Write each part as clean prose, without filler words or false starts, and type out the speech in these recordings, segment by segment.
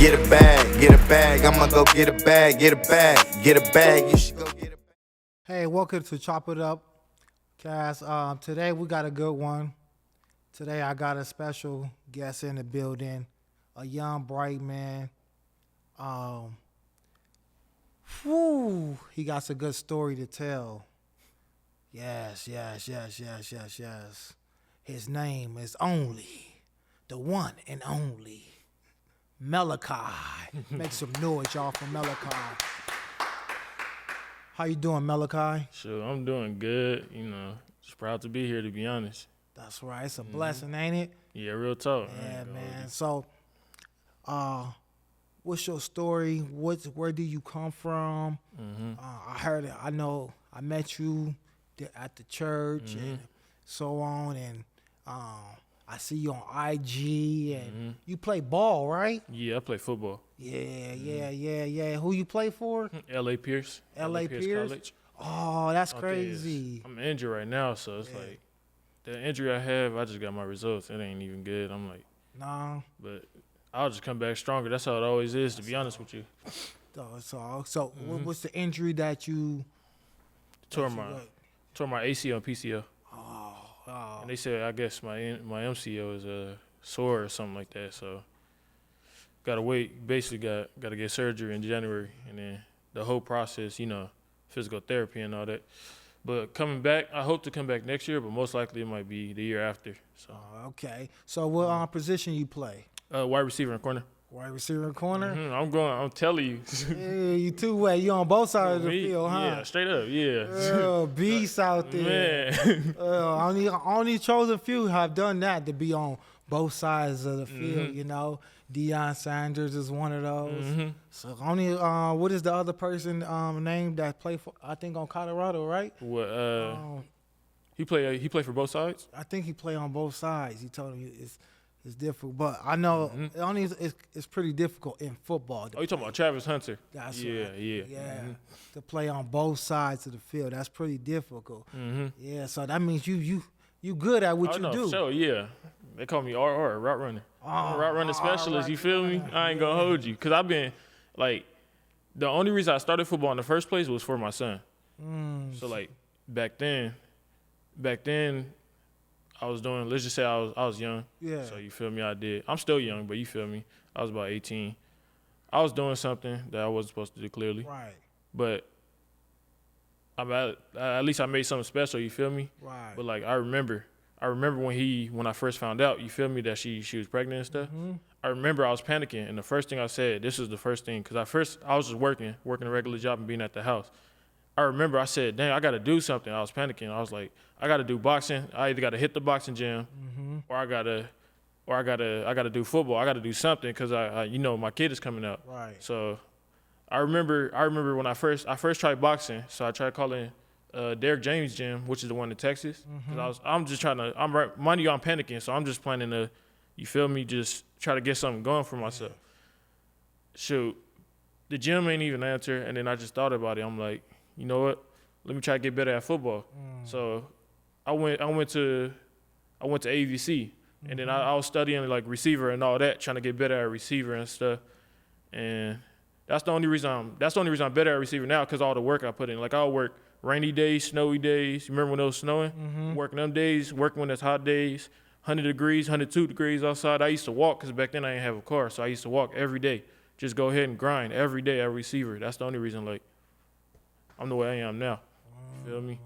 get a bag, get a bag. I'ma go get a bag, get a bag, get a bag. You should go get a bag. Hey, welcome to Chop It Up, guys. Today we got a good one. Today I got a special guest in the building, a young, bright man. He got a good story to tell. Yes. His name is only the one and only Malachi. Make some noise, y'all, for Malachi. How you doing, Malachi? Sure, I'm doing good. Just proud to be here, to be honest. That's right. It's a blessing, ain't it? Yeah, real talk. Yeah, man. So, what's your story? Where do you come from? I heard it. I know I met you at the church and so on, and I see you on IG, and you play ball, right? Yeah, I play football. Yeah. Who you play for? L.A. Pierce. L.A. Pierce? College. Oh, that's crazy. I'm injured right now, so it's like the injury I have, I just got my results. It ain't even good. I'm like, Nah. but I'll just come back stronger. That's how it always is, to be honest with you. So what's the injury that you Tore my ACL and PCL. Oh. And they said, I guess my MCL is sore or something like that. So gotta wait. Basically, got to get surgery in January, and then the whole process, physical therapy and all that. But coming back, I hope to come back next year, but most likely it might be the year after. So okay. So what position you play? wide receiver and corner. Wide receiver and corner? I'm telling you. Yeah, you two-way. You on both sides of the field, huh? Yeah, straight up, yeah. Beast out there. Man. Only chosen few have done that, to be on both sides of the field, Deion Sanders is one of those. So only what is the other person name that played for, I think, on Colorado, right? What he played for both sides? I think he played on both sides. He told me it's difficult, but I know it's pretty difficult in football. Oh, you talking about Travis Hunter? That's right. Yeah, to play on both sides of the field, that's pretty difficult. Yeah, so that means you good at what you do. For sure, yeah. They call me RR, route runner. I'm a route runner specialist. You feel me? I ain't gonna hold you, cause I've been like, the only reason I started football in the first place was for my son. So like back then. I was doing, let's just say I was young. Yeah. So you feel me? I'm still young, but you feel me? I was about 18. I was doing something that I wasn't supposed to do, clearly. Right. But at least I made something special, you feel me? Right. But like I remember when I first found out, you feel me, that she was pregnant and stuff. I remember I was panicking, and the first thing I said, this is the first thing, because I was just working a regular job and being at the house. I remember I said, dang, I got to do something. I was panicking. I was like, I got to do boxing. I either got to hit the boxing gym or I got to do football. I got to do something, because my kid is coming out. Right. So I remember when I first tried boxing. So I tried calling Derek James' gym, which is the one in Texas. Cause I'm panicking. So I'm just planning to, you feel me, just try to get something going for myself. Shoot, the gym ain't even answer. And then I just thought about it. I'm like, you know what? Let me try to get better at football. So I went to AVC, and then I was studying like receiver and all that, trying to get better at receiver and stuff. And that's the only reason I'm better at receiver now, because all the work I put in. Like I'll work rainy days, snowy days. You remember when it was snowing? Working them days, working when it's hot days, 100 degrees, 102 degrees outside. I used to walk, because back then I didn't have a car, so I used to walk every day. Just go ahead and grind every day at receiver. That's the only reason, like, I'm the way I am now. Feel me?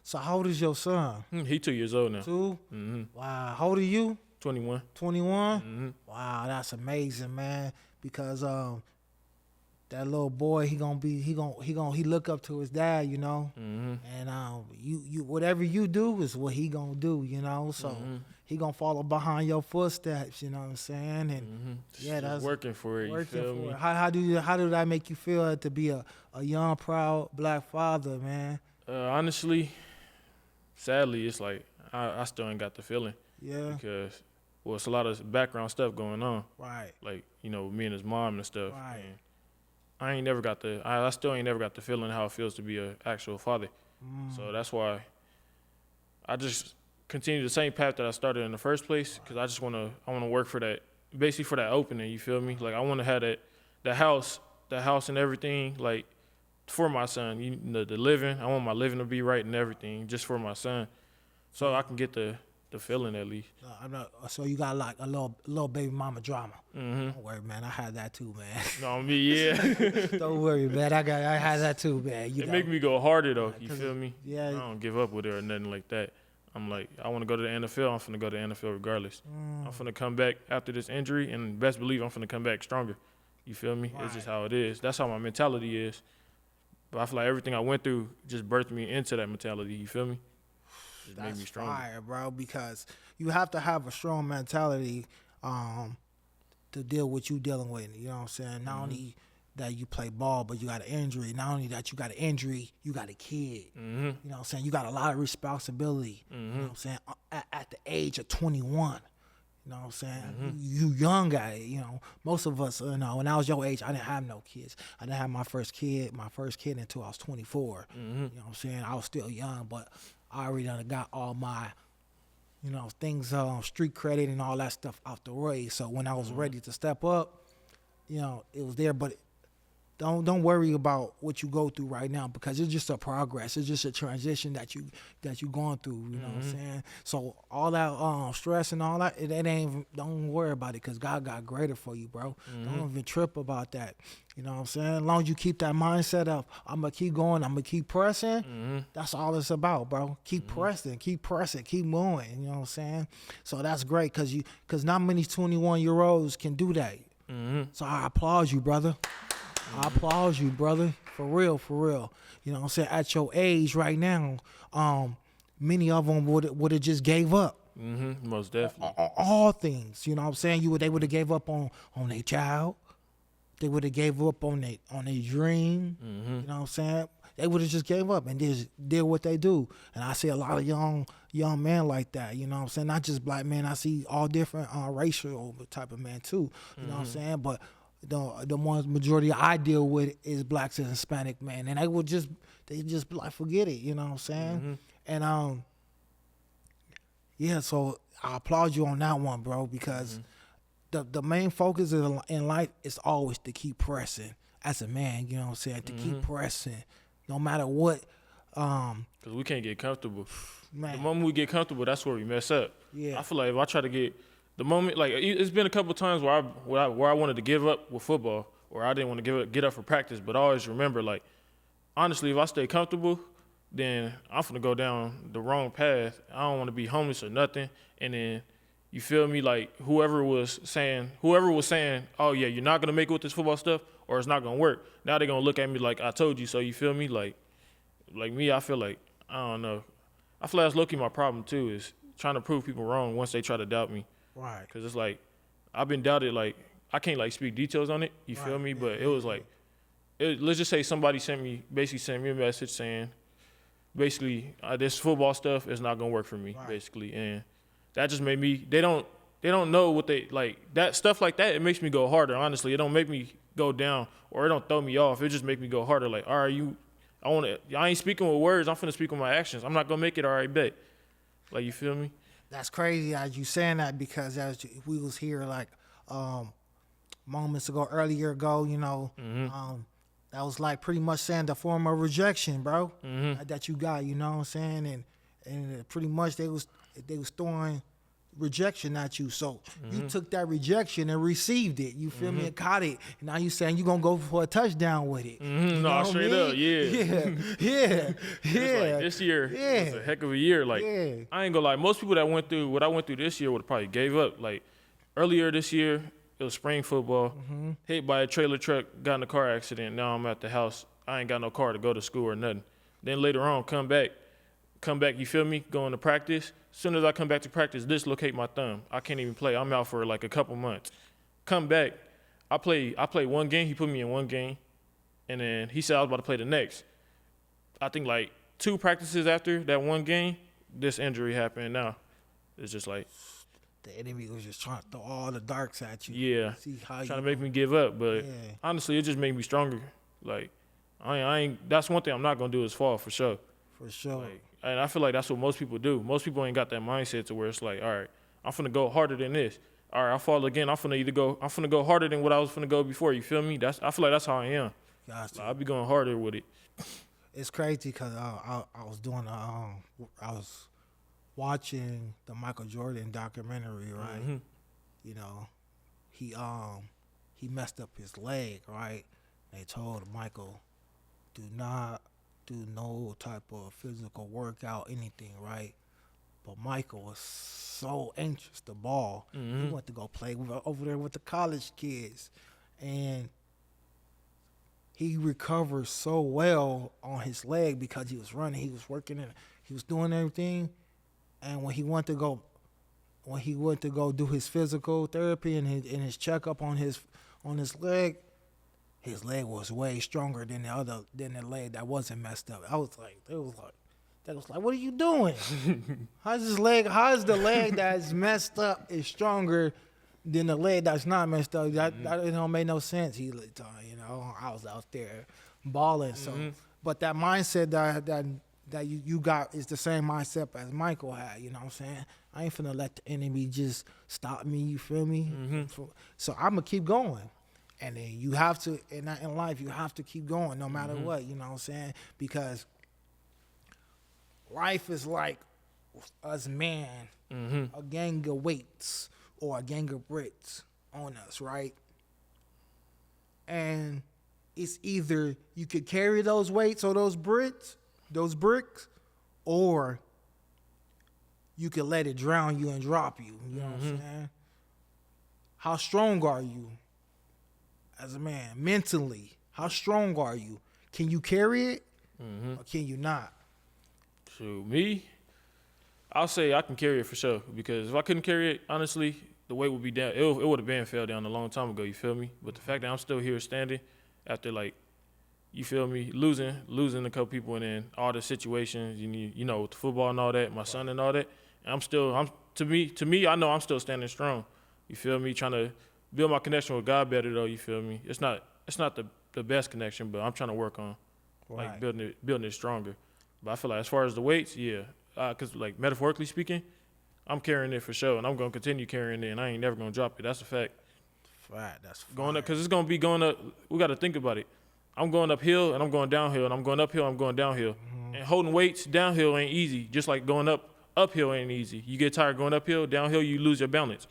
So how old is your son? He 2 years old now. 2? Wow. How old are you? 21. 21? Wow, that's amazing, man. Because that little boy, he look up to his dad, And you whatever you do is what he gonna do, So he gonna follow behind your footsteps, you know what I'm saying? And yeah, that's working for it. You feel me? How do that make you feel to be a young, proud black father, man? Honestly, sadly, it's like I still ain't got the feeling. Yeah. Because it's a lot of background stuff going on. Right. Like, with me and his mom and stuff. Right. And I still ain't never got the feeling how it feels to be an actual father. So that's why I just continue the same path that I started in the first place, because I want to work for that basically for that opening. You feel me? Like I want to have the house and everything like for my son. You know, the living. I want my living to be right and everything just for my son, so I can get the feeling at least. I'm not, so you got like a little baby mama drama. Don't worry, man. I had that too, man. No, me, yeah. Don't worry, man. I had that too, man. It make me go harder though. You feel me? Yeah. I don't give up with it or nothing like that. I'm like, I want to go to the NFL. I'm finna go to the NFL regardless. I'm finna come back after this injury, and best believe I'm finna come back stronger. You feel me? Right. It's just how it is. That's how my mentality is. But I feel like everything I went through just birthed me into that mentality. You feel me? Just made me stronger. Fire, bro, because you have to have a strong mentality to deal with you dealing with. You know what I'm saying? Not only that you play ball, but you got an injury. Not only that you got an injury, you got a kid. You know what I'm saying? You got a lot of responsibility. You know what I'm saying? At the age of 21. You know what I'm saying? You young guy, you know. Most of us, you know, when I was your age, I didn't have no kids. I didn't have my first kid until I was 24. You know what I'm saying? I was still young, but I already done got all my, you know, things, street credit and all that stuff out the way. So when I was ready to step up, you know, it was there. But don't worry about what you go through right now, because it's just a progress. It's just a transition that you going through. You know what I'm saying? So all that stress and all that, it ain't. Don't worry about it, because God got greater for you, bro. Don't even trip about that. You know what I'm saying? As long as you keep that mindset of, I'm going to keep going, I'm going to keep pressing, that's all it's about, bro. Keep pressing, keep moving, you know what I'm saying? So that's great, because not many 21-year-olds can do that. So I applaud you, brother. I applaud you, brother. For real, for real. You know what I'm saying? At your age right now, many of them would have just gave up. Most definitely. All things, you know what I'm saying? They would have gave up on their child. They would have gave up on their dream. You know what I'm saying? They would have just gave up and just did what they do. And I see a lot of young men like that. You know what I'm saying? Not just black men. I see all different racial type of men too. You know what I'm saying? But the ones majority I deal with is blacks and Hispanic men, and they just like forget it. You know what I'm saying? And yeah. So I applaud you on that one, bro, because. The main focus in life is always to keep pressing as a man, you know what I'm saying? To keep pressing no matter what. Because we can't get comfortable. Man. The moment we get comfortable, that's where we mess up. Yeah. I feel like if I try to get the moment, like it's been a couple of times where I wanted to give up with football, or I didn't want to get up for practice, but I always remember, like, honestly, if I stay comfortable, then I'm finna go down the wrong path. I don't want to be homeless or nothing, and then. You feel me? Like whoever was saying, oh yeah, you're not gonna make it with this football stuff, or it's not gonna work. Now they're gonna look at me like I told you so. You feel me? Like me, I feel like I don't know. I feel like that's low-key my problem too, is trying to prove people wrong once they try to doubt me. Right. Cause it's like I've been doubted. Like I can't like speak details on it. You feel me? But it was like, let's just say somebody sent me a message saying, basically this football stuff is not gonna work for me, basically, and. That just made me. They don't know what they like. That stuff like that. It makes me go harder. Honestly, it don't make me go down, or it don't throw me off. It just make me go harder. Like, all right, I ain't speaking with words. I'm finna speak with my actions. I'm not gonna make it. All right, bet. Like, you feel me? That's crazy as you saying that, because as we was here like moments ago, earlier ago, you know, that was like pretty much saying the form of rejection, bro, that you got. You know what I'm saying? And pretty much they was throwing rejection at you. So you took that rejection and received it. You feel me? And caught it. And now you saying you gonna go for a touchdown with it. No, straight up, yeah. Yeah. Like this year was a heck of a year. Like I ain't gonna lie, most people that went through what I went through this year would have probably gave up. Like earlier this year, it was spring football. Hit by a trailer truck, got in a car accident. Now I'm at the house. I ain't got no car to go to school or nothing. Then later on, come back, you feel me? Going to practice. As soon as I come back to practice, dislocate my thumb. I can't even play. I'm out for like a couple months. Come back. I play one game. He put me in one game. And then he said I was about to play the next. I think like 2 practices after that one game, this injury happened. Now it's just like. The enemy was just trying to throw all the darks at you. Yeah. See how trying to make me give up. But honestly, it just made me stronger. Like, I ain't, that's one thing I'm not going to do is fall for sure. For sure. Like, and I feel like that's what most people do. Most people ain't got that mindset to where it's like, all right, I'm finna go harder than this. all right, I fall again. I'm finna go harder than what I was finna go before. You feel me? I feel like that's how I am. Gotcha. I'll be going harder with it. It's crazy because I was doing I was watching the Michael Jordan documentary, right? Mm-hmm. You know, he messed up his leg, right? They told Michael, do not do no type of physical workout, anything, right? But Michael was so anxious to ball. He went to go play over there with the college kids, and he recovered so well on his leg because he was running, he was working, and he was doing everything. And when he went to go do his physical therapy and his checkup on his leg was way stronger than the leg that wasn't messed up. That was like, what are you doing? How's the leg that's messed up is stronger than the leg that's not messed up? That don't make no sense. He, I was out there balling. So, but that mindset that you got is the same mindset as Michael had. You know what I'm saying? I ain't finna let the enemy just stop me. You feel me? So I'm gonna keep going. And then you have to, in life, you have to keep going no matter what. You know what I'm saying? Because life is like us man, a gang of weights or a gang of bricks on us, right? And it's either you could carry those weights or those bricks, or you could let it drown you and drop you. You know what I'm saying? How strong are you as a man mentally? How strong are you? Can you carry it or can you not? So me, I'll say I can carry it for sure, because if I couldn't carry it, honestly, the weight would be down. It would have been fell down a long time ago. You feel me? But the fact that I'm still here standing after, like, you feel me, losing a couple people, and then all the situations, you know, with the football and all that, my son and all that, and to me, I know I'm still standing strong. You feel me? Trying to build my connection with God better though. You feel me? It's not the best connection, but I'm trying to work on like building it stronger. But I feel like as far as the weights, yeah, because like metaphorically speaking, I'm carrying it for sure, and I'm gonna continue carrying it, and I ain't never gonna drop it. That's a fact. That's going up, because it's gonna be going up. We got to think about it. I'm going uphill and I'm going downhill, and I'm going uphill, I'm going downhill, and holding weights downhill ain't easy. Just like going uphill ain't easy. You get tired going uphill, downhill you lose your balance.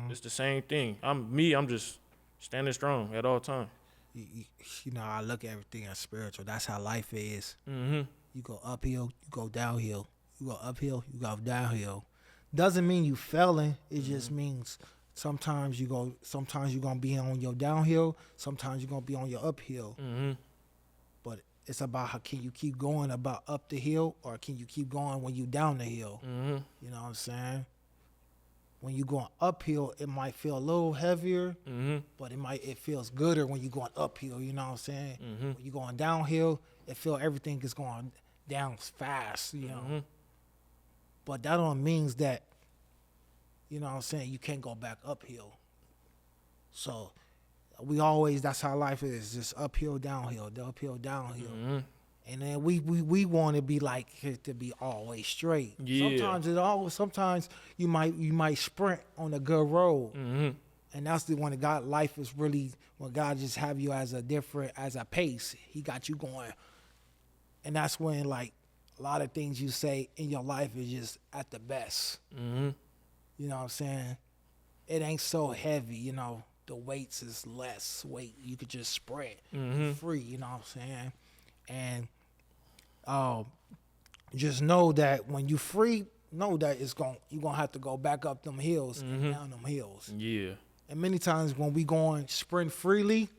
It's the same thing. I'm just standing strong at all times. You know, I look at everything as spiritual. That's how life is. You go uphill, you go downhill. You go uphill, you go downhill. Doesn't mean you failing. It just means sometimes you're gonna be on your downhill, sometimes you're gonna be on your uphill. But it's about how can you keep going about up the hill, or can you keep going when you down the hill? You know what I'm saying? When you're going uphill, it might feel a little heavier, but it feels gooder when you're going uphill. You know what I'm saying? When you're going downhill, everything is going down fast. You know, but that don't means that, you know what I'm saying, you can't go back uphill. So that's how life is, just uphill, downhill, uphill, downhill. And then we want to be like it to be always straight. Yeah. Sometimes you might sprint on a good road. And that's when life is really, when God just have you as a pace. He got you going. And that's when, like, a lot of things you say in your life is just at the best. You know what I'm saying? It ain't so heavy, you know. The weights is less weight. You could just spread free, you know what I'm saying? And just know that when you free, know that you're gonna have to go back up them hills and down them hills. Yeah. And many times when we sprint freely,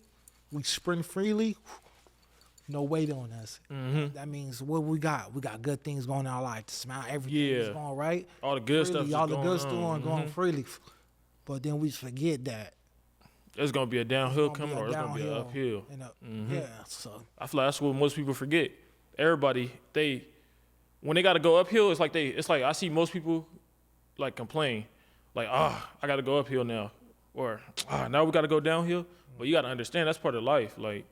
no weight on us. That means what we got. We got good things going in our life. To smile, everything is going right. All the good freely, stuff. All the good stuff going freely. But then we forget that it's gonna be a downhill coming, or it's gonna be an uphill. Yeah. So I feel like that's what most people forget. Everybody, when they gotta go uphill, it's like I see most people like complain, like, I gotta go uphill now, or now we gotta go downhill. But you gotta understand that's part of life. Like,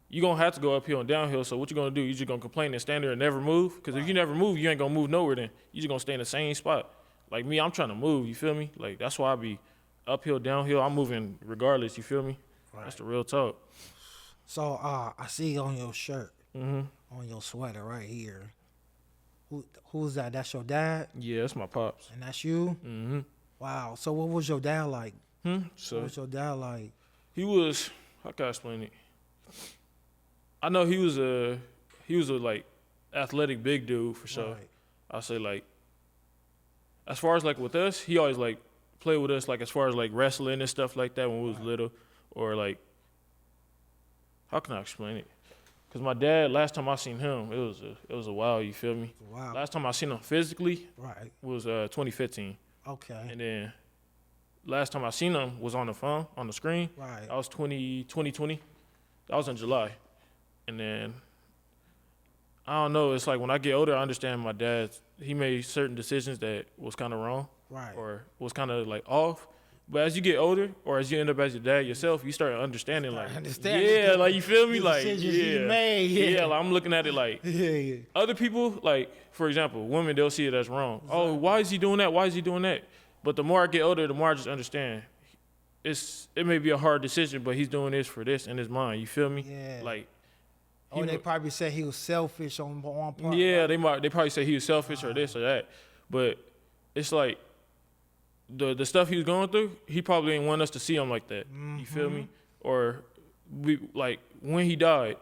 you're gonna have to go uphill and downhill. So what you gonna do? You just gonna complain and stand there and never move? Because if you never move, you ain't gonna move nowhere. Then you just gonna stay in the same spot. Like me, I'm trying to move. You feel me? Like, that's why uphill, downhill, I'm moving regardless. You feel me? Right. That's the real talk. So I see on your shirt, Mm-hmm. on your sweater right here. Who's that? That's your dad, Yeah, that's my pops. and that's you. Mm-hmm. Wow. So what was your dad like? What So was your dad like? he was. How can I explain it? I know he was a like athletic big dude for sure. Right. I say like, as far as like with us, he always like played with us like as far as like wrestling and stuff like that when we was little, or like, how can I explain it? Cause my dad, last time I seen him, it was a while. You feel me? Wow. Last time I seen him physically Right. was 2015, Okay. and then last time I seen him was on the phone on the screen. Right. That was 2020. That was in July, and then I don't know. It's like when I get older, I understand my dad. He made certain decisions that was kind of wrong, Right. or was kind of like off. But as you get older, or as you end up as your dad yourself, you start understanding like, yeah, like you feel me, the like decisions he made, yeah, like I'm looking at it like Yeah. other people, like for example, women, they'll see it as wrong. Oh, why is he doing that? Why is he doing that? But the more I get older, the more I just understand. It may be a hard decision, but he's doing this for this in his mind. You feel me? Yeah. Like, Or they probably said he was selfish on one part. yeah, right? they probably say he was selfish or this or that, but it's like the stuff he was going through, he probably didn't want us to see him like that. You feel me? Or we like when he died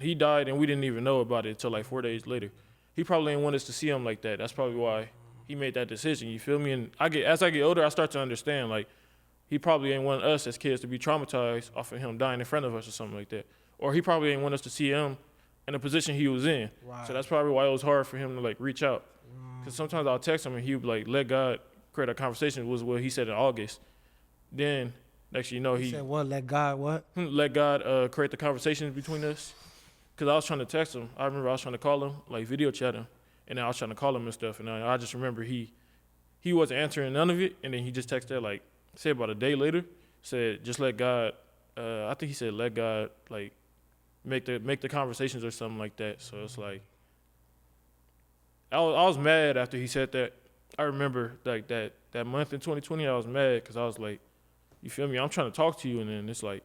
and we didn't even know about it until like 4 days later. He probably didn't want us to see him like that. That's probably why he made that decision. You feel me? And as I get older, I start to understand like he probably didn't want us as kids to be traumatized off of him dying in front of us or something like that. Or he probably didn't want us to see him in the position he was in. Right. So that's probably why it was hard for him to like reach out. Because sometimes I'll text him and he would like let God create a conversation, was what he said in August. Then next you know He he said what? Let God what? let God create the conversations between us. Because I was trying to text him. I remember I was trying to call him, like video chat him. And then I was trying to call him and stuff. And I just remember he wasn't answering none of it. And then he just texted like, say about a day later, said just let God, I think he said let God like make the conversations or something like that. So it's like, I was mad after he said that. I remember like that month in 2020, I was mad because I was like, you feel me? I'm trying to talk to you, and then it's like,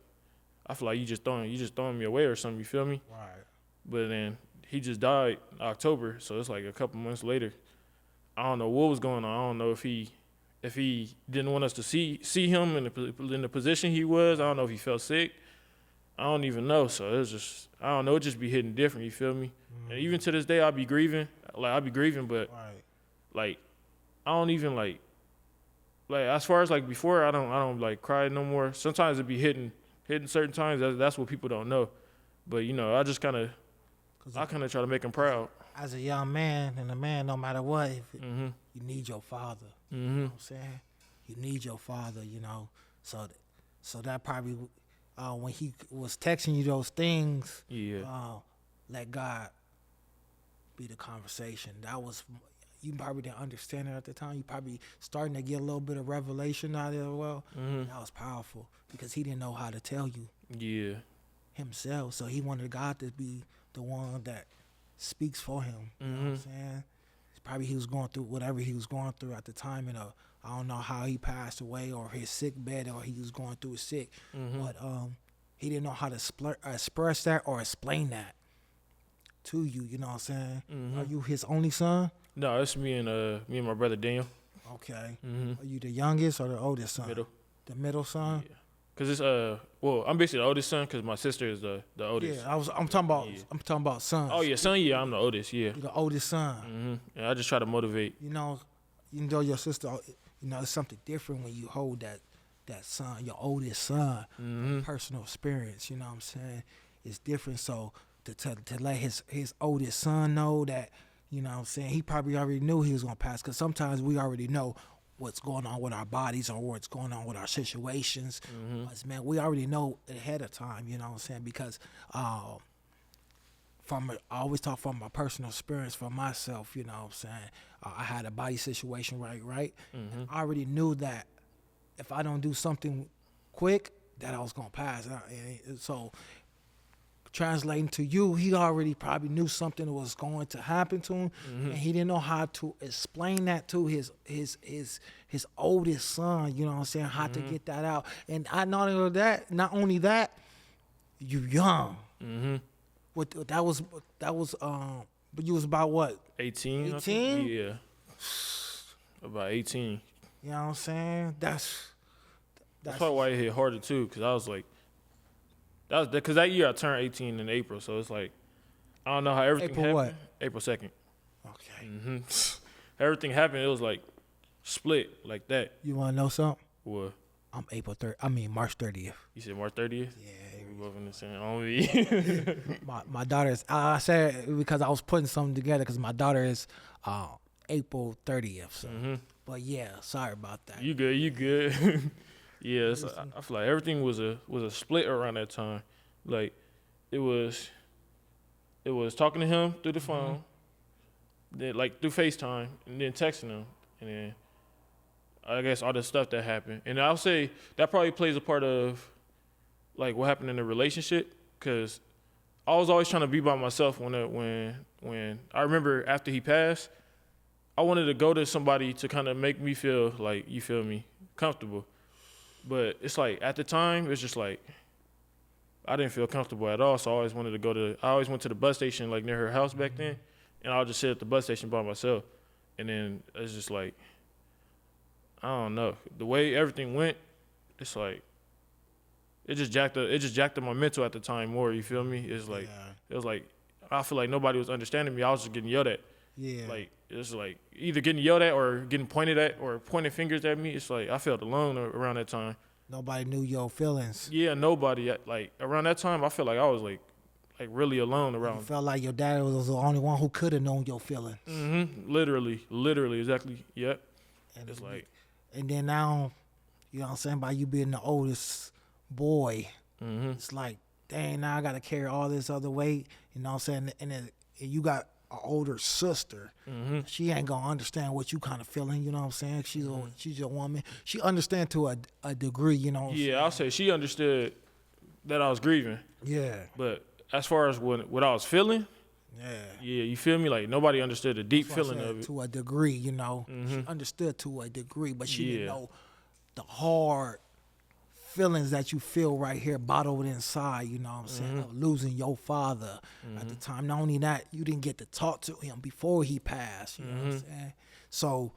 I feel like you just throwing me away or something. You feel me? Right. But then he just died in October, so it's like a couple months later. I don't know what was going on. I don't know if he didn't want us to see him in the position he was. I don't know if he felt sick. I don't even know. So it was just, I don't know. It just be hitting different. You feel me? And even to this day, I be grieving. Like I be grieving, but Right. like I don't even like as far as like before, I don't like cry no more. Sometimes it be hitting certain times. That's what people don't know. But you know, I kind of try to make them proud. As a young man and a man, no matter what, you need your father. You know what I'm saying? You need your father, you know. So that probably, when he was texting you those things, let God be the conversation. That was, you probably didn't understand it at the time. You probably starting to get a little bit of revelation out of it. Well, that was powerful because he didn't know how to tell you himself. So he wanted God to be the one that speaks for him. You know what I'm saying? Probably he was going through whatever he was going through at the time, and I don't know how he passed away or his sick bed or he was going through sick, but he didn't know how to express that or explain that to you. You know what I'm saying? Are you his only son? No, it's me and my brother Daniel. Okay. Are you the youngest or the oldest son? Middle. The middle son? Yeah. Cause it's I'm basically the oldest son because my sister is the oldest. Yeah, I'm talking about sons. Oh yeah, son. Yeah, I'm the oldest. Yeah. You're the oldest son. And I just try to motivate. You know, even though your sister, you know, it's something different when you hold that son, your oldest son, personal experience. You know what I'm saying? It's different. So to let his oldest son know that, you know what I'm saying, he probably already knew he was gonna pass. Because sometimes we already know what's going on with our bodies or what's going on with our situations. But man, we already know ahead of time, you know what I'm saying? Because I always talk from my personal experience for myself, you know what I'm saying? I had a body situation, right? And I already knew that if I don't do something quick, that I was going to pass. So translating to you, he already probably knew something was going to happen to him, and he didn't know how to explain that to his oldest son. You know what I'm saying? How to get that out. And not only that, you young. What that was. But you was about what? 18. 18? Yeah. About 18. You know what I'm saying? That's probably why it hit harder too, because I was like, because that year I turned 18 in April, so it's like, I don't know how everything April happened. what? April 2nd. Okay. Everything happened. It was like split like that. You want to know something? What? I'm March 30th. You said March 30th? Yeah. We both in the same. Only. My daughter's. I said it because I was putting something together because my daughter is April 30th. So. But yeah, sorry about that. You good. Yeah, I feel like everything was a split around that time. Like it was talking to him through the phone, then like through FaceTime, and then texting him, and then I guess all the stuff that happened. And I'll say that probably plays a part of like what happened in the relationship, because I was always trying to be by myself when I remember after he passed, I wanted to go to somebody to kind of make me feel like, you feel me, comfortable. But it's like at the time, it's just like I didn't feel comfortable at all. So I always wanted to I always went to the bus station like near her house back then, and I would just sit at the bus station by myself. And then it's just like, I don't know, the way everything went, it's like it just jacked up my mental at the time more. You feel me? It's like It was like I feel like nobody was understanding me. I was just getting yelled at. Yeah. Like it's like either getting yelled at or getting pointed at or pointing fingers at me. It's like I felt alone around that time. Nobody knew your feelings. Yeah, nobody. Like around that time, I feel like I was like really alone around. You felt like your dad was the only one who could have known your feelings. Literally, exactly. Yep. And it's like, and then now, you know what I'm saying, by you being the oldest boy, it's like, dang, now I got to carry all this other weight. You know what I'm saying? And then you got an older sister. She ain't gonna understand what you kind of feeling. You know what I'm saying? She's a woman. She understand to a degree. You know. I'll say she understood that I was grieving. Yeah. But as far as what I was feeling, you feel me? Like nobody understood the deep feeling of it. To a degree, you know. She understood to a degree, but she didn't know the hard feelings that you feel right here bottled inside, you know what I'm saying, of losing your father at the time. Not only that, you didn't get to talk to him before he passed, you know what I'm saying? So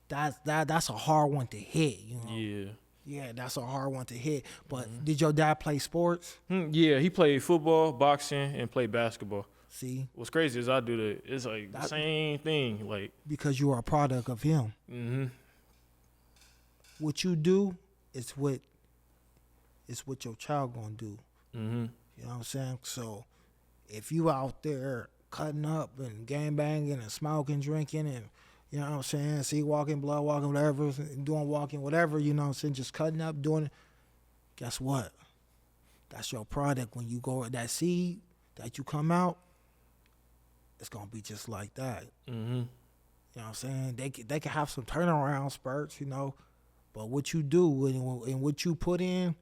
that's a hard one to hit, you know. Yeah, that's a hard one to hit. But did your dad play sports? Yeah, he played football, boxing, and played basketball. See? What's crazy is I do it's like the same thing. Like because you are a product of him. What you do is what your child gonna do. You know what I'm saying? So if you out there cutting up and gang banging and smoking, drinking, and you know what I'm saying, sea walking, blood walking, whatever, doing walking, whatever, you know what I'm saying, just cutting up, doing it, guess what? That's your product. When you go at that seed that you come out, it's gonna be just like that. You know what I'm saying? They can have some turnaround spurts, you know, but what you do and what you put in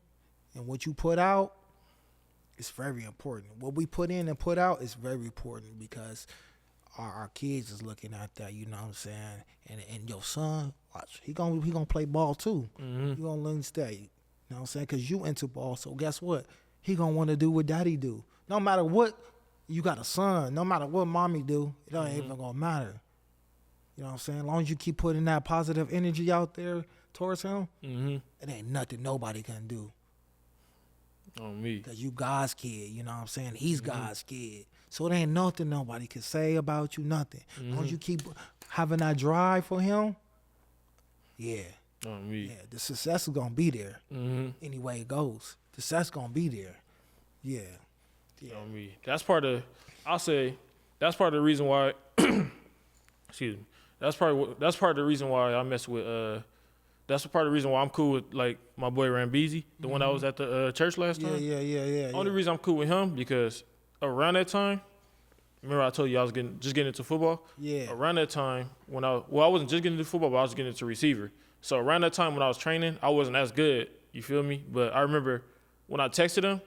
and what you put out is very important. What we put in and put out is very important because our kids is looking at that, you know what I'm saying? And your son, watch, he gonna play ball too. He gonna learn to stay. You know what I'm saying? Because you into ball, so guess what? He gonna want to do what daddy do. No matter what, you got a son. No matter what mommy do, it ain't even gonna matter. You know what I'm saying? As long as you keep putting that positive energy out there towards him, it ain't nothing nobody can do. On me. Because you God's kid, you know what I'm saying? He's God's kid. So it ain't nothing nobody can say about you, nothing. As long as you keep having that drive for him, On me. yeah, the success is going to be there. Any way it goes. The success going to be there. Yeah. On me. That's part of the reason why, excuse me, that's part of the reason why I mess with, that's part of the reason why I'm cool with, like, my boy Rambeezy, the one that was at the church last time. Yeah. Only reason I'm cool with him because around that time, remember I told you I was just getting into football? Yeah. Around that time I wasn't just getting into football, but I was getting into receiver. So around that time when I was training, I wasn't as good, you feel me? But I remember when I texted him,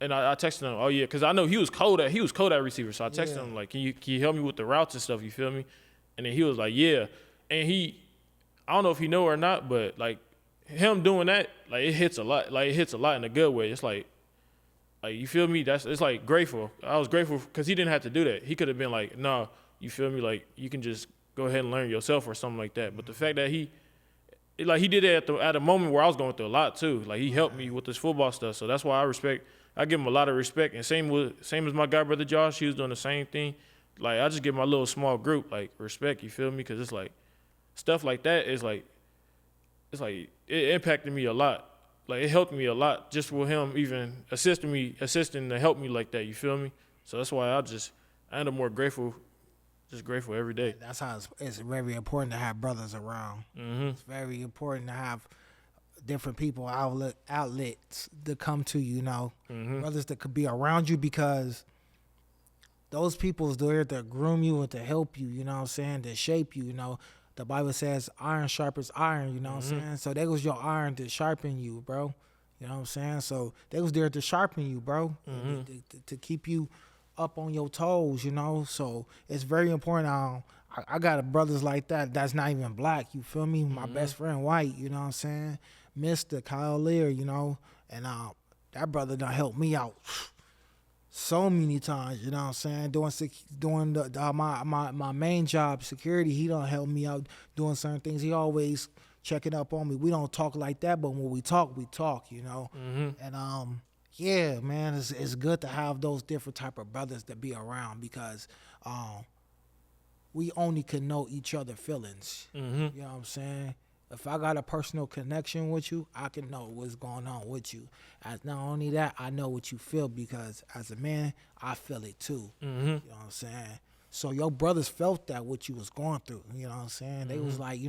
And I texted him, oh yeah, because I know he was cold at receiver. So I texted him like, can you help me with the routes and stuff? You feel me? And then he was like, yeah. And I don't know if he know or not, but like him doing that, like it hits a lot. Like it hits a lot in a good way. It's like you feel me? It's like grateful. I was grateful because he didn't have to do that. He could have been like, nah, you feel me? Like you can just go ahead and learn yourself or something like that. But the fact that he did it at a moment where I was going through a lot too. Like he helped me with this football stuff. So that's why I give him a lot of respect. And same as my guy brother Josh, he was doing the same thing. Like I just give my little small group like respect. You feel me? Because it's like stuff like that is like it impacted me a lot. Like it helped me a lot just with him even assisting to help me like that. You feel me? So that's why I end up more grateful. Just grateful every day. That's how it's very important to have brothers around. Mm-hmm. It's very important to have different people outlets to come to you, brothers that could be around you, because those people is there to groom you and to help you, you know what I'm saying, to shape you, The Bible says iron sharpens iron, you know what I'm saying? So that was your iron to sharpen you, bro. You know what I'm saying? So they was there to sharpen you, bro, to keep you up on your toes, So it's very important. I got brothers like that that's not even black, you feel me? My best friend white, you know what I'm saying? Mr. Kyle Lear, and that brother done helped me out so many times, you know what I'm saying? Doing my main job, security, he done help me out doing certain things. He always checking up on me. We don't talk like that, but when we talk, And yeah, man, it's good to have those different type of brothers to be around, because we only can know each other feelings. You know what I'm saying? If I got a personal connection with you, I can know what's going on with you. As not only that, I know what you feel, because as a man, I feel it too. You know what I'm saying? So your brothers felt that what you was going through. You know what I'm saying? They was like,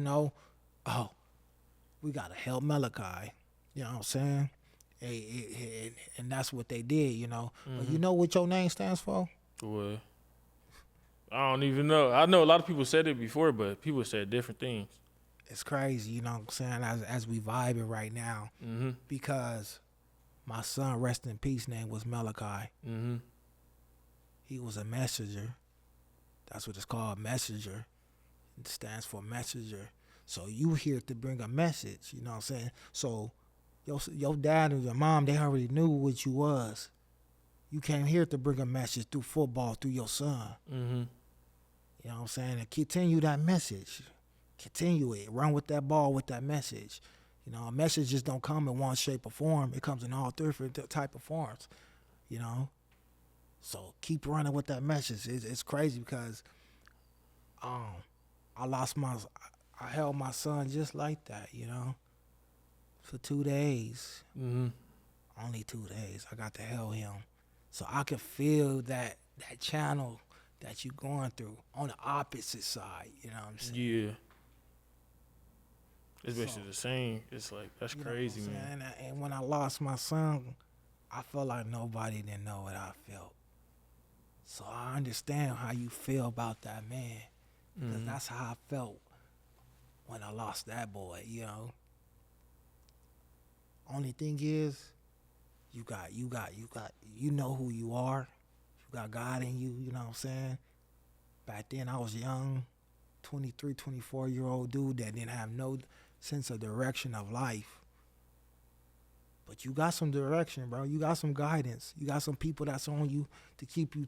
oh, we got to help Malachi. You know what I'm saying? And that's what they did, But you know what your name stands for? What? I don't even know. I know a lot of people said it before, but people said different things. It's crazy, you know what I'm saying, as we vibing right now, because my son, rest in peace, name was Malachi. He was a messenger. That's what it's called, messenger. It stands for messenger. So you here to bring a message, you know what I'm saying? So your dad and your mom, they already knew what you was. You came here to bring a message through football, through your son. You know what I'm saying? And continue that message. Continue it. Run with that ball with that message. A message just don't come in one shape or form. It comes in all different type of forms, So keep running with that message. It's crazy because I held my son just like that, for 2 days. Only 2 days. I got to hold him. So I could feel that channel that you going through on the opposite side, you know what I'm saying? Yeah. It's basically the same. It's like, that's crazy, man. And when I lost my son, I felt like nobody didn't know what I felt. So I understand how you feel about that man, because that's how I felt when I lost that boy, Only thing is, you know who you are. You got God in you, you know what I'm saying? Back then I was young, 23, 24-year-old dude that didn't have no sense of direction of life. But you got some direction, bro. You got some guidance. You got some people that's on you to keep you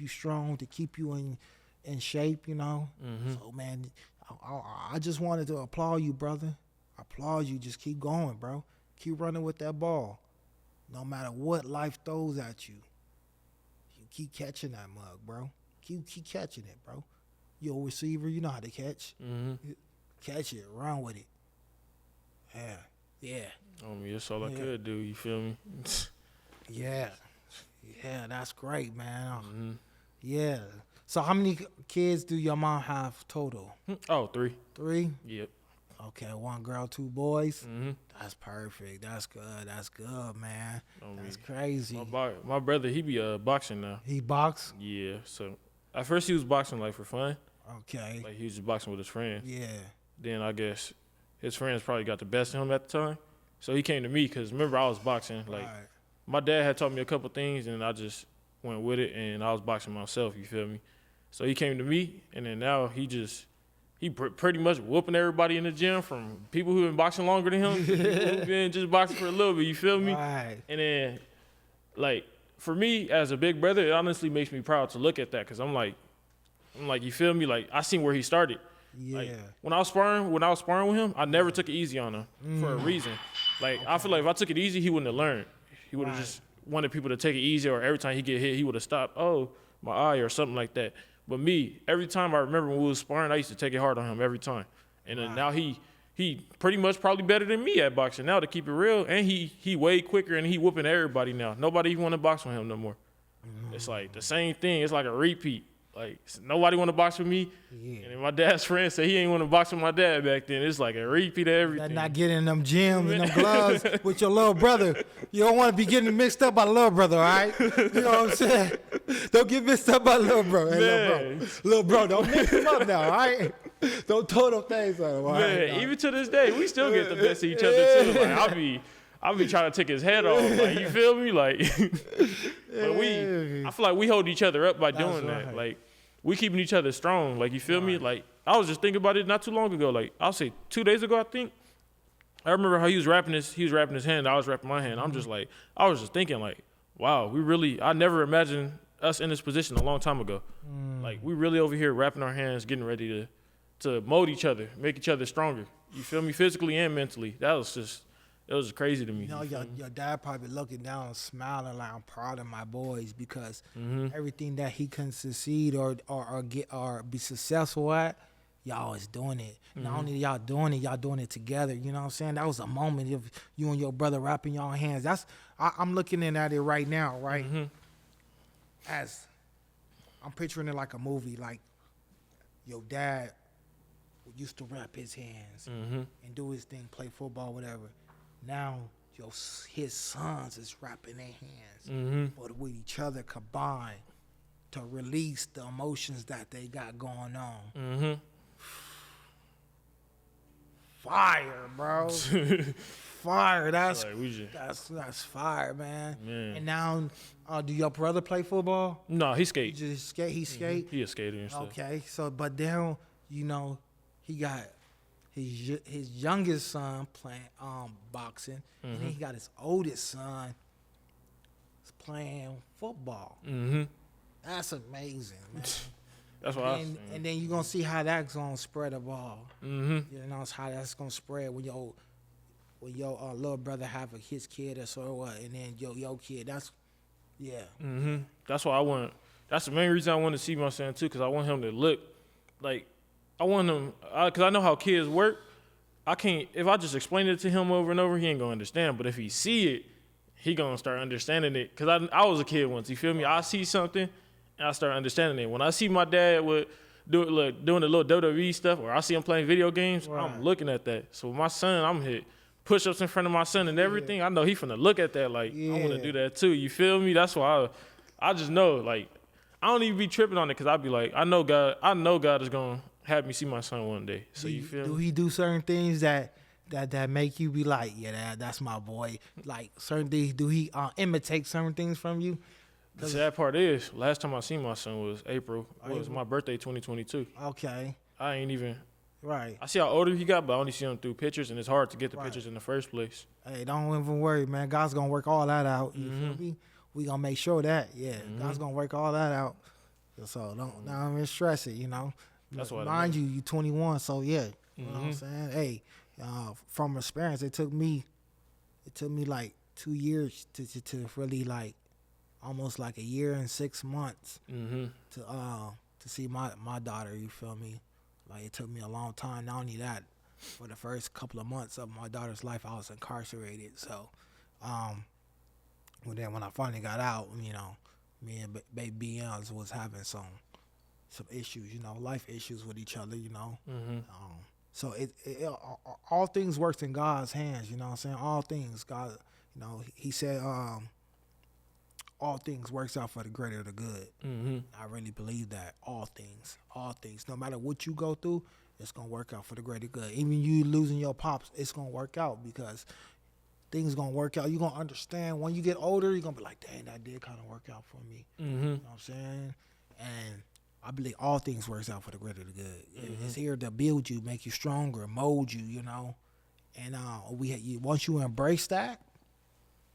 strong, to keep you in shape, So, man, I just wanted to applaud you, brother. I applaud you. Just keep going, bro. Keep running with that ball. No matter what life throws at you, you keep catching that mug, bro. Keep catching it, bro. You're a receiver. You know how to catch. Catch it. Run with it. Yeah. That's all I could do. You feel me? Yeah, that's great, man. Yeah. So how many kids do your mom have total? Oh, 3. 3? Yep. Okay, 1 girl, 2 boys. That's perfect. That's good, man. That's crazy. My brother, he be boxing now. He box? Yeah. So at first he was boxing like for fun. Okay. Like he was just boxing with his friends. Yeah. Then I guess his friends probably got the best of him at the time. So he came to me because remember I was boxing like my dad had taught me a couple things, and I just went with it, and I was boxing myself. You feel me? So he came to me, and then now he pretty much whooping everybody in the gym, from people who been boxing longer than him, to people who been just boxing for a little bit. You feel me? Right. And then, like, for me as a big brother, it honestly makes me proud to look at that, because I'm like, you feel me? Like, I seen where he started. Yeah. Like, when I was sparring with him, I never took it easy on him for a reason. Like, I feel like if I took it easy, he wouldn't have learned. He would have just wanted people to take it easy, or every time he get hit, he would have stopped. Oh, my eye, or something like that. But me, every time I remember when we was sparring, I used to take it hard on him every time. And then now he pretty much probably better than me at boxing now, to keep it real. And he way quicker, and he whooping everybody now. Nobody even want to box with him no more. It's like the same thing. It's like a repeat. Like, nobody want to box with me. Yeah. And then my dad's friend said he ain't want to box with my dad back then. It's like a repeat of everything. That not getting in them gyms and them gloves with your little brother. You don't want to be getting mixed up by the little brother, all right? You know what I'm saying? Don't get mixed up by the little bro. Hey, little bro, don't mix him up now, all right? Don't throw them things on him, all right? Man, even to this day, we still get the best of each other, too. Like, I'll be trying to take his head off. Like, you feel me? Like, but I feel like we hold each other up by doing that. Like, we keeping each other strong. Like, you feel me? Like, I was just thinking about it not too long ago. Like, I'll say 2 days ago, I think. I remember how he was wrapping his hand. I was wrapping my hand. I'm just like, I was just thinking, like, wow, I never imagined us in this position a long time ago. Like, we really over here wrapping our hands, getting ready to mold each other, make each other stronger. You feel me? Physically and mentally. It was crazy to me. You know, your dad probably looking down, smiling like, I'm proud of my boys, because everything that he can succeed or get or be successful at, y'all is doing it. Not only y'all doing it together. You know what I'm saying? That was a moment of you and your brother wrapping your hands. I'm looking at it right now, right? As I'm picturing it like a movie, like your dad used to wrap his hands and do his thing, play football, whatever. Now his sons is wrapping their hands, but with each other combined to release the emotions that they got going on. Fire, bro. Fire. That's fire, man. And now, do your brother play football? No, he skate. He just skate. He skate. He a skater and stuff. Okay, so but then he got his youngest son playing boxing, and then he got his oldest son playing football. That's amazing, man. That's what I. And then you're gonna see how that's gonna spread the ball. You know how that's gonna spread when your little brother have his kid or so what, and then your kid. That's That's why I want. That's the main reason I want to see my son too, because I want him to look like. I want him, because I know how kids work. I can't, if I just explain it to him over and over, he ain't going to understand. But if he see it, he going to start understanding it. Because I was a kid once, you feel me? I see something, and I start understanding it. When I see my dad doing the little WWE stuff, or I see him playing video games, I'm looking at that. So with my son, I'm hit push-ups in front of my son and everything. I know he finna look at that like, I want to do that too. You feel me? That's why I just know, like, I don't even be tripping on it, because I be like, I know God is going to have me see my son one day. So you feel do me? he do certain things that make you be like, yeah, that's my boy? Like certain things, do he imitate certain things from you? The sad part is, last time I seen my son was April. It was my birthday, 2022. Okay. I ain't even. Right. I see how older he got, but I only see him through pictures, and it's hard to get the pictures in the first place. Hey, don't even worry, man. God's gonna work all that out. You feel me? We gonna make sure that, God's gonna work all that out. So don't even stress it, you know. That's what mind you 21, so you know what I'm saying. Hey, from experience, it took me like 2 years to really, like, almost like a year and 6 months to see my daughter. You feel me? Like, it took me a long time. Not only that, for the first couple of months of my daughter's life, I was incarcerated. So, then when I finally got out, you know, me and baby Beyonce was having some issues, you know, life issues with each other, you know. So it all things works in God's hands, you know what I'm saying? All things, God, you know, he said all things works out for the greater of the good. I really believe that. All things, no matter what you go through, it's going to work out for the greater good. Even you losing your pops, it's going to work out, because things gonna work out. You're gonna understand when you get older. You're gonna be like, dang, that did kind of work out for me. You know what I'm saying? And I believe all things works out for the greater the good. It's here to build you, make you stronger, mold you. You know, and once you embrace that,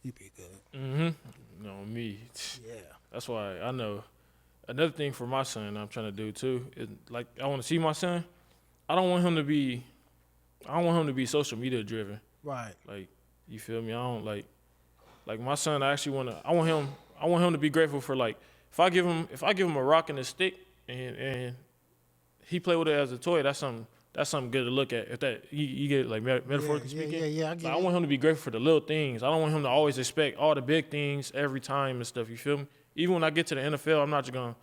you be good. No, me. Yeah. That's why I know. Another thing for my son I'm trying to do too is like I want to see my son. I don't want him to be social media driven. Right. Like, you feel me? I don't like my son. I want him to be grateful for, like, if I give him a rock and a stick and he play with it as a toy, that's something good to look at. If that you get it, like, metaphorically speaking. Yeah. I get I want him to be grateful for the little things. I don't want him to always expect all the big things every time and stuff. You feel me? Even when I get to the NFL, I'm not just gonna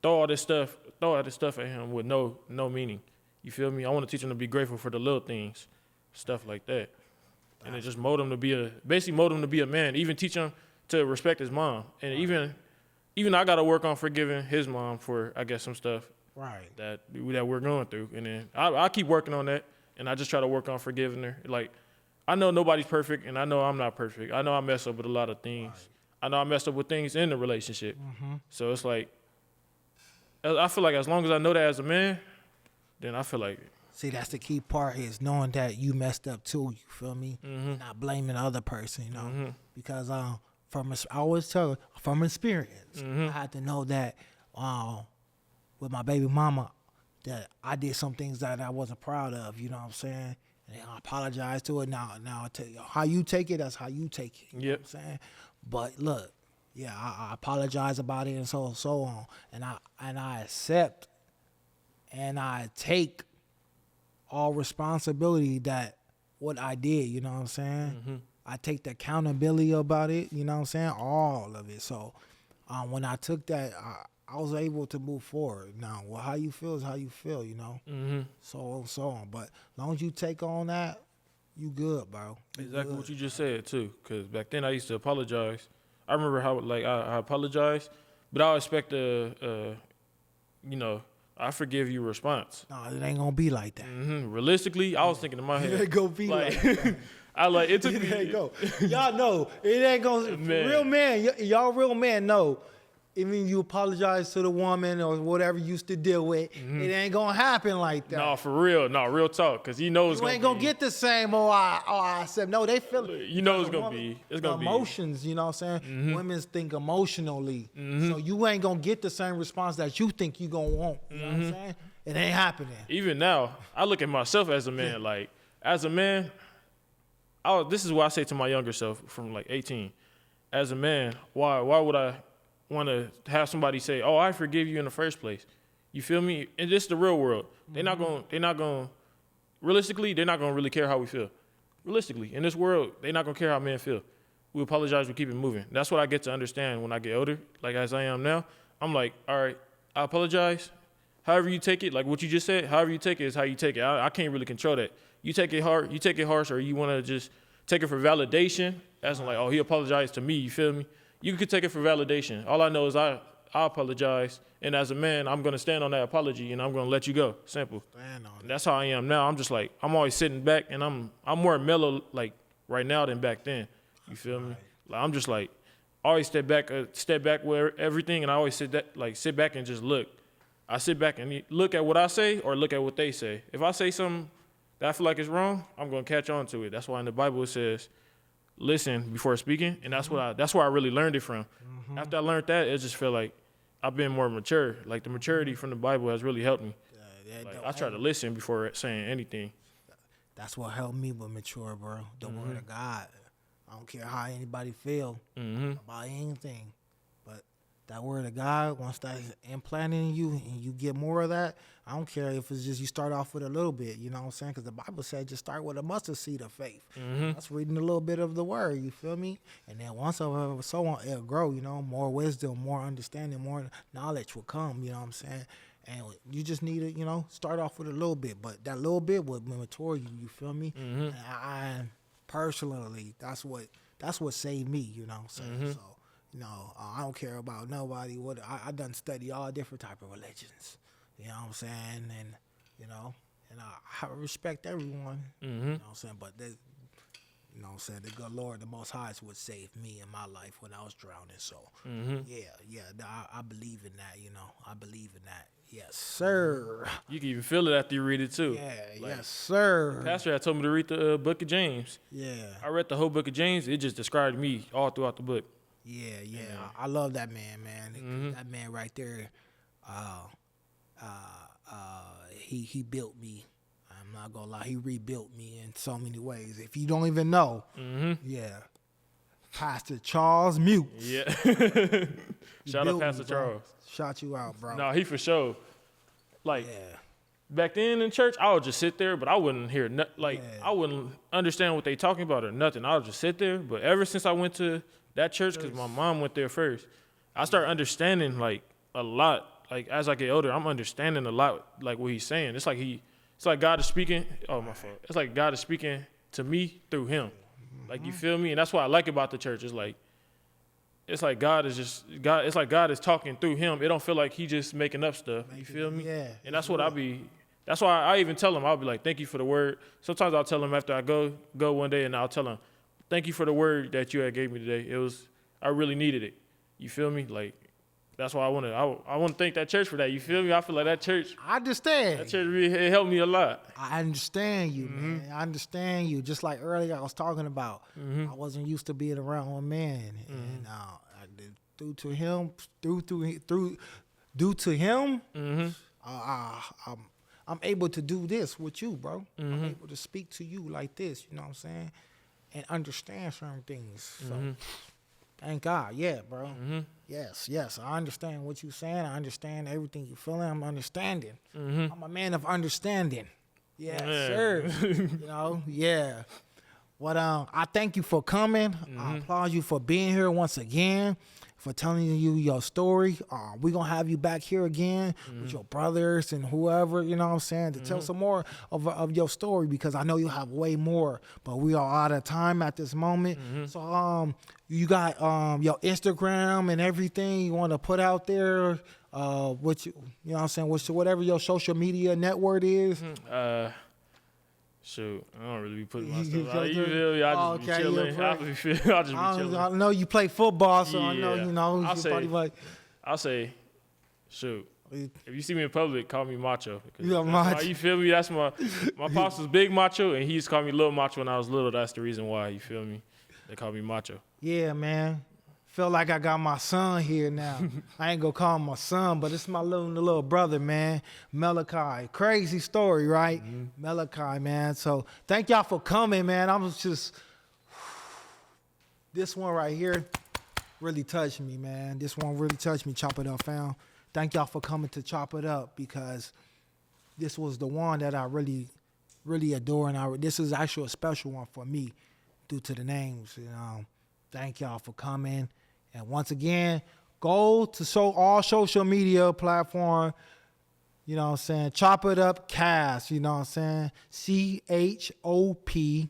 throw all this stuff at him with no meaning. You feel me? I want to teach him to be grateful for the little things, stuff like that, and it just mold him to be a man. Even teach him to respect his mom, and even I gotta work on forgiving his mom for, I guess, some stuff right. that we're going through, and then I keep working on that, and I just try to work on forgiving her. Like, I know nobody's perfect, and I know I'm not perfect. I know I mess up with a lot of things. Right. I know I messed up with things in the relationship. So it's like, I feel like as long as I know that as a man, then I feel like. See, that's the key part is knowing that you messed up too. You feel me? Not blaming the other person, you know. Because I always tell her, from experience, I had to know that with my baby mama, that I did some things that I wasn't proud of. You know what I'm saying? And I apologize to it. Now I tell you how you take it. That's how you take it. You know what I'm saying? But look, yeah, I apologize about it and so on, and I accept and I take all responsibility that what I did. You know what I'm saying? I take the accountability about it. You know what I'm saying? All of it. So when I took that, I was able to move forward. Now, well, how you feel is how you feel. You know. So on. But as long as you take on that, you good, bro. Exactly what you just said too. Because back then I used to apologize. I remember how I apologized, but I expect I forgive you response. No, it ain't gonna be like that. Realistically, I was thinking in my head, it ain't gonna be like that. It took me. Ain't go. Y'all know it ain't gonna. Man. Real man, y'all real man know. Even you apologize to the woman or whatever you used to deal with, it ain't gonna happen like that. No, for real. No, real talk. Because you know it's you gonna ain't gonna get the same. I said no. They feel it. You know it's gonna be. It's gonna be emotions. You know what I'm saying? Women think emotionally, so you ain't gonna get the same response that you think you gonna want. You know what I'm saying? It ain't happening. Even now, I look at myself as a man. Like, as a man, this is what I say to my younger self from like 18. As a man, why would I want to have somebody say, "Oh, I forgive you" in the first place? You feel me? And this is the real world. They're not going realistically, they're not going to really care how we feel. Realistically, in this world, they're not going to care how men feel. We apologize, we keep it moving. That's what I get to understand when I get older, like as I am now. I'm like, all right, I apologize. However you take it, like what you just said, however you take it is how you take it. I can't really control that. You take it hard, you take it harsh, or you want to just take it for validation, as in like, oh, he apologized to me, you feel me? You could take it for validation. All I know is I apologize, and as a man, I'm gonna stand on that apology, and I'm gonna let you go. Simple. That's how I am now. I'm just like, I'm always sitting back, and I'm more mellow like right now than back then. You feel me? Like, I'm just like, always step back with everything, and I always sit back and just look. I sit back and look at what I say or look at what they say. If I say something that I feel like is wrong, I'm gonna catch on to it. That's why in the Bible it says, listen before speaking, and that's where I really learned it from. After I learned that, it just felt like I've been more mature. Like the maturity from the Bible has really helped me. Like, I try to listen before saying anything. That's what helped me with mature, bro. The word of God. I don't care how anybody feel about anything, but that word of God, once that's implanted in you and you get more of that, I don't care if it's just you start off with a little bit, you know what I'm saying? Because the Bible said just start with a mustard seed of faith. That's reading a little bit of the word, you feel me? And then once so on, it'll grow, you know, more wisdom, more understanding, more knowledge will come, you know what I'm saying? And you just need to, you know, start off with a little bit, but that little bit will mature you, you feel me? And I personally, that's what saved me, you know what I'm saying? So, you know, I don't care about nobody. I done study all different type of religions. You know what I'm saying? And, you know, and I respect everyone. You know what I'm saying? But You know what I'm saying? The good Lord, the Most High, would save me in my life when I was drowning. So, I believe in that, you know. I believe in that. Yes, sir. You can even feel it after you read it, too. Yeah, yes, sir. Pastor had told me to read the book of James. Yeah. I read the whole book of James. It just described me all throughout the book. Yeah. I love that man, man. That man right there, he built me. I'm not gonna lie, he rebuilt me in so many ways. If you don't even know, Pastor Charles Mute. Yeah. Shout out Pastor Charles. Shout you out, bro. No, he for sure. Like, back then in church, I would just sit there, but I wouldn't hear I wouldn't understand what they talking about or nothing. I would just sit there. But ever since I went to that church, because my mom went there first, I started understanding like a lot. Like as I get older, I'm understanding a lot like what he's saying. It's like God is speaking. Oh, my fault. It's like God is speaking to me through him. Like, you feel me? And that's what I like about the church. It's like God is just God. It's like God is talking through him. It don't feel like he just making up stuff. You feel me? Yeah. And that's what that's why I even tell him, I'll be like, thank you for the word. Sometimes I'll tell him after I go one day, and I'll tell him, thank you for the word that you had gave me today. I really needed it. You feel me? Like, that's why I want to thank that church for that. You feel me? I feel like that church. I understand. That church really it helped me a lot. I understand you, man. I understand you. Just like earlier I was talking about, I wasn't used to being around one man, and due to him, I'm able to do this with you, bro. I'm able to speak to you like this. You know what I'm saying? And understand certain things. So. Thank God, yeah, bro. Yes, I understand what you're saying. I understand everything you're feeling. I'm understanding. I'm a man of understanding. Yes, sir. You know, yeah. But I thank you for coming. I applaud you for being here once again, for telling you your story. We're going to have you back here again with your brothers and whoever, you know what I'm saying, to tell some more of your story, because I know you have way more, but we are out of time at this moment. So you got your Instagram and everything you want to put out there, what you know what I'm saying, whatever your social media network is. Shoot, I don't really be putting my stuff out. You feel me? I just be chilling. I'll just be chilling. I know you play football, so I know you know. I'll say, shoot. If you see me in public, call me Macho. Macho. You feel me? That's my pops was Big Macho, and he used to call me Little Macho when I was little. That's the reason why. You feel me? They call me Macho. Yeah, man. Feel like I got my son here now. I ain't gonna call him my son, but it's my little brother, man. Malachi. Crazy story, right? Malachi, man. So thank y'all for coming, man. This one right here really touched me, man. This one really touched me. Chop It Up, fam. Thank y'all for coming to Chop It Up, because this was the one that I really, really adore, and this is actually a special one for me due to the names. Thank y'all for coming. And once again, go to all social media platform, you know what I'm saying, Chop It Up Cast, you know what I'm saying, CHOP,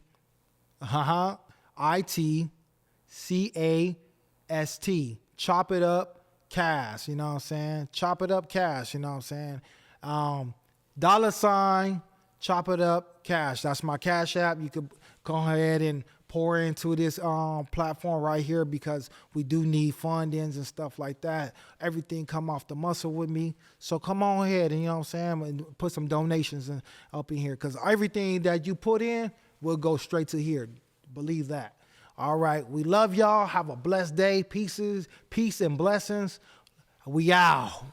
ITCAST, Chop It Up Cast, you know what I'm saying, Chop It Up Cast, you know what I'm saying, $, Chop It Up Cash, that's my Cash App. You could go ahead and pour into this platform right here, because we do need fundings and stuff like that. Everything come off the muscle with me. So come on ahead and, you know what I'm saying, and put some donations up in here, because everything that you put in will go straight to here. Believe that. All right. We love y'all. Have a blessed day. Peace and blessings. We out.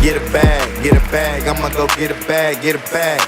Get a bag, I'ma go get a bag, get a bag.